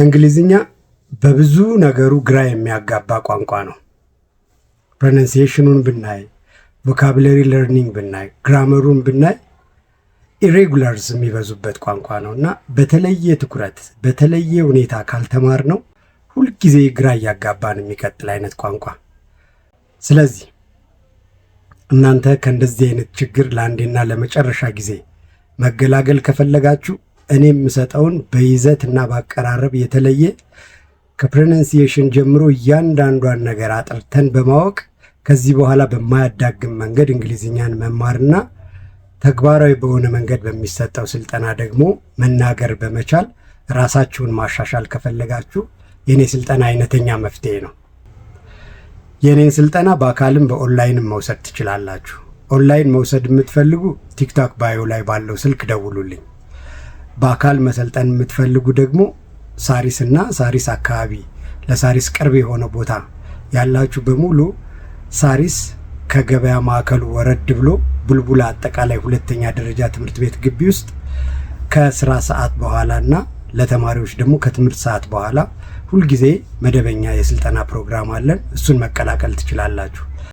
እንግሊዝኛ በብዙ ነገሩ ግራ የሚያጋባ ቋንቋ ነው። ፕሮናንሲዬሽኑን ብናይ፣ ቮካብለሪ ለርኒንግ ብናይ፣ ግራመሩን ብናይ ኢሬጉላርስ የሚበዙበት ቋንቋ ነው እና በተለየ ትኩረት በተለየ ሁኔታ ካልተማር ነው ሁልጊዜ ግራ እያጋባን የሚቀጥል አይነት ቋንቋ። ስለዚህ እናንተ ከእንደዚህ አይነት ችግር ለአንዴና ለመጨረሻ ጊዜ መገላገል ከፈለጋችሁ እኔ የምሰጠውን በይዘት እና በአቀራረብ የተለየ ከፕሮናንሲዬሽን ጀምሮ እያንዳንዷን ነገር አጥርተን በማወቅ ከዚህ በኋላ በማያዳግም መንገድ እንግሊዝኛን መማርና ተግባራዊ በሆነ መንገድ በሚሰጠው ስልጠና ደግሞ መናገር በመቻል ራሳችሁን ማሻሻል ከፈለጋችሁ የኔ ስልጠና አይነተኛ መፍትሄ ነው። የኔን ስልጠና በአካልም በኦንላይንም መውሰድ ትችላላችሁ። ኦንላይን መውሰድ የምትፈልጉ ቲክቶክ ባዮ ላይ ባለው ስልክ ደውሉልኝ። በአካል መሰልጠን የምትፈልጉ ደግሞ ሳሪስ እና ሳሪስ አካባቢ ለሳሪስ ቅርብ የሆነ ቦታ ያላችሁ በሙሉ ሳሪስ ከገበያ ማዕከሉ ወረድ ብሎ ቡልቡላ አጠቃላይ ሁለተኛ ደረጃ ትምህርት ቤት ግቢ ውስጥ ከስራ ሰዓት በኋላ እና ለተማሪዎች ደግሞ ከትምህርት ሰዓት በኋላ ሁልጊዜ መደበኛ የስልጠና ፕሮግራም አለን። እሱን መቀላቀል ትችላላችሁ።